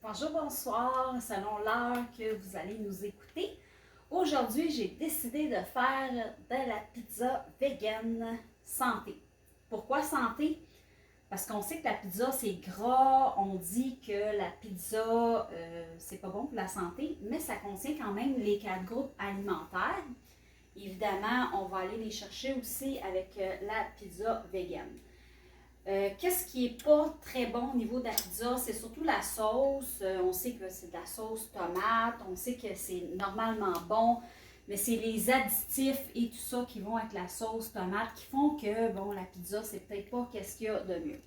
Bonjour, bonsoir, selon l'heure que vous allez nous écouter. Aujourd'hui, j'ai décidé de faire de la pizza vegan santé. Pourquoi santé? Parce qu'on sait que la pizza, c'est gras, on dit que la pizza, c'est pas bon pour la santé, mais ça contient quand même les 4 groupes alimentaires. Évidemment, on va aller les chercher aussi avec la pizza vegan. Qu'est-ce qui n'est pas très bon au niveau de la pizza? C'est surtout la sauce. On sait que c'est de la sauce tomate. On sait que c'est normalement bon. Mais c'est les additifs et tout ça qui vont avec la sauce tomate qui font que, bon, la pizza, c'est peut-être pas qu'est-ce qu'il y a de mieux.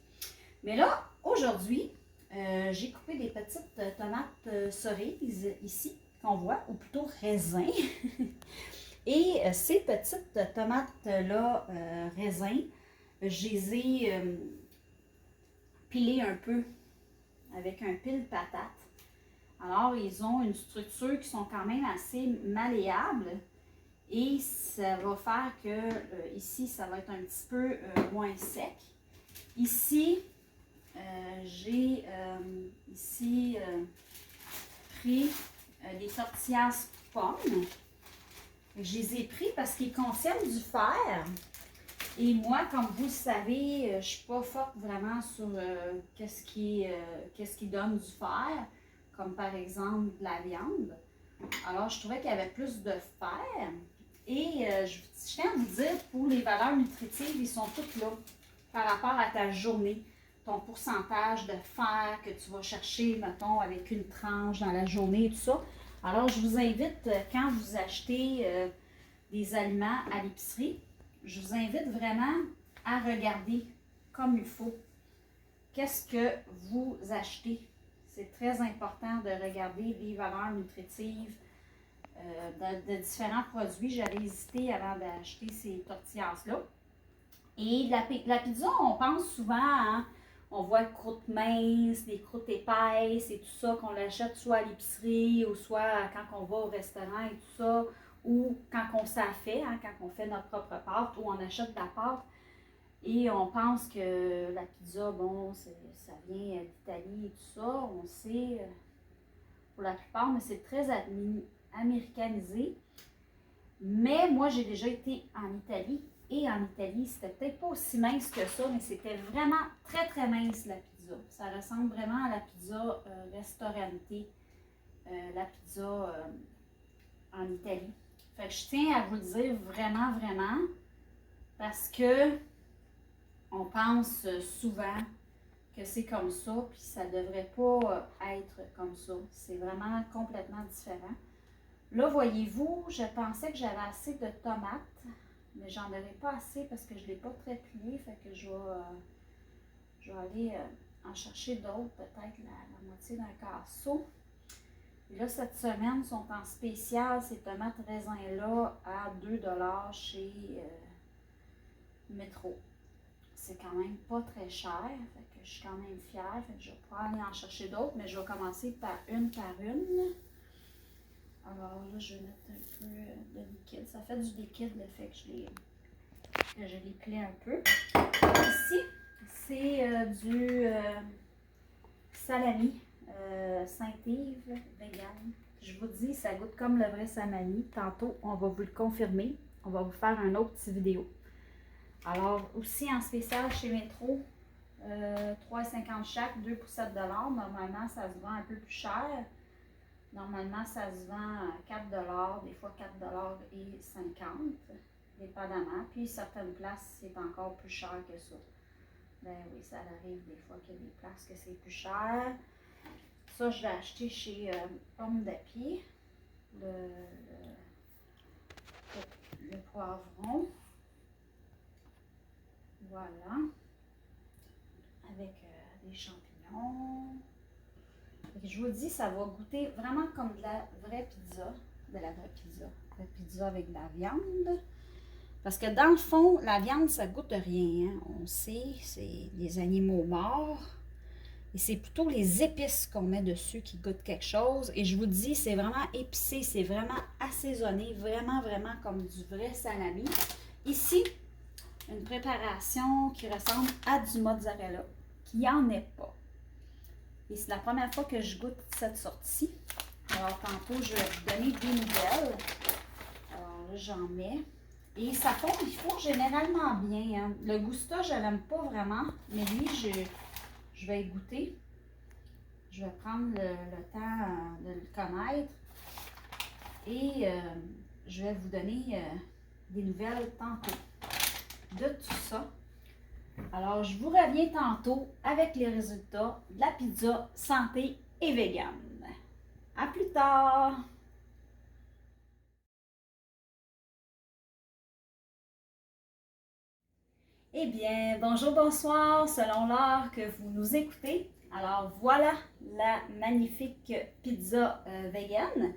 Mais là, aujourd'hui, j'ai coupé des petites tomates cerises ici, qu'on voit, ou plutôt raisins. Et ces petites tomates-là, raisins, je les ai pilées un peu avec un pile patate. Alors, ils ont une structure qui sont quand même assez malléables et ça va faire que ici, ça va être un petit peu moins sec. Ici, j'ai ici pris des tortillas pommes. Je les ai pris parce qu'ils contiennent du fer. Et moi, comme vous le savez, je ne suis pas forte vraiment sur qu'est-ce qui donne du fer, comme par exemple de la viande. Alors, je trouvais qu'il y avait plus de fer. Et je tiens à vous dire, pour les valeurs nutritives, ils sont toutes là par rapport à ta journée. Ton pourcentage de fer que tu vas chercher, mettons, avec une tranche dans la journée et tout ça. Alors, je vous invite, quand vous achetez des aliments à l'épicerie, je vous invite vraiment à regarder comme il faut qu'est-ce que vous achetez. C'est très important de regarder les valeurs nutritives de différents produits. J'avais hésité avant d'acheter ces tortillas-là. Et la pizza, on pense souvent, hein, on voit croûte mince, des croûtes épaisses et tout ça, qu'on l'achète soit à l'épicerie ou soit quand on va au restaurant et tout ça, ou quand on s'en fait, hein, quand on fait notre propre pâte ou on achète de la pâte. Et on pense que la pizza, bon, ça vient d'Italie et tout ça, on sait pour la plupart, mais c'est très américanisé. Mais moi, j'ai déjà été en Italie. Et en Italie, c'était peut-être pas aussi mince que ça, mais c'était vraiment très, très mince la pizza. Ça ressemble vraiment à la pizza restaurante, la pizza en Italie. Fait que je tiens à vous le dire vraiment, vraiment, parce que on pense souvent que c'est comme ça, puis ça devrait pas être comme ça. C'est vraiment complètement différent. Là, voyez-vous, je pensais que j'avais assez de tomates, mais j'en avais pas assez parce que je ne l'ai pas très plié. Fait que je vais aller en chercher d'autres, peut-être la moitié d'un casseau. Et là, cette semaine, sont en spécial, ces tomates raisins-là, à 2 $ chez Métro. C'est quand même pas très cher, fait que je suis quand même fière. Fait que je vais pouvoir aller en chercher d'autres, mais je vais commencer par une. Alors là, je vais mettre un peu de liquide. Ça fait du liquide, le fait que je les plie un peu. Ici, c'est du salami Saint-Yves vegan. Je vous dis, ça goûte comme le vrai salami. Tantôt, on va vous le confirmer. On va vous faire un autre petit vidéo. Alors, aussi en spécial chez Métro, 3,50 chaque, 2 pour 7 $. Normalement, ça se vend un peu plus cher. Normalement, ça se vend à 4 $, des fois 4 $ et 50, dépendamment. Puis, certaines places, c'est encore plus cher que ça. Ben oui, ça arrive des fois qu'il y a des places que c'est plus cher. Ça, je l'ai acheté chez Pomme d'Apied, le poivron. Voilà. Avec des champignons. Et je vous dis, ça va goûter vraiment comme de la vraie pizza. De la vraie pizza. La pizza avec de la viande. Parce que dans le fond, la viande, ça goûte rien. Hein? On sait, c'est des animaux morts. Et c'est plutôt les épices qu'on met dessus qui goûtent quelque chose. Et je vous dis, c'est vraiment épicé, c'est vraiment assaisonné, vraiment, vraiment comme du vrai salami. Ici, une préparation qui ressemble à du mozzarella, qui n'en est pas. Et c'est la première fois que je goûte cette sortie. Alors, tantôt, je vais vous donner des nouvelles. Alors là, j'en mets. Et ça fond, il fond généralement bien. Hein. Le Gusta, je ne l'aime pas vraiment. Mais lui, je vais y goûter. Je vais prendre le temps de le connaître. Et je vais vous donner des nouvelles tantôt de tout ça. Alors, je vous reviens tantôt avec les résultats de la pizza santé et vegan. À plus tard! Eh bien, bonjour, bonsoir, selon l'heure que vous nous écoutez. Alors, voilà la magnifique pizza vegan.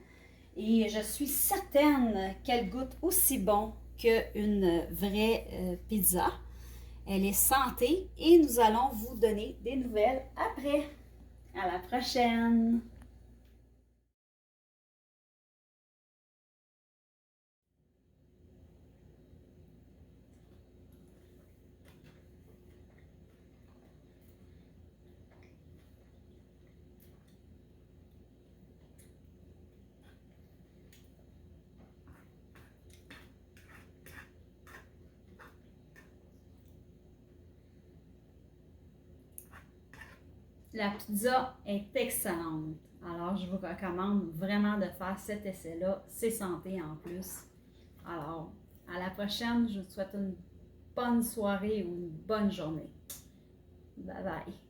Et je suis certaine qu'elle goûte aussi bon qu'une vraie pizza. Elle est santé et nous allons vous donner des nouvelles après. À la prochaine! La pizza est excellente. Alors, je vous recommande vraiment de faire cet essai-là. C'est santé en plus. Alors, à la prochaine. Je vous souhaite une bonne soirée ou une bonne journée. Bye bye.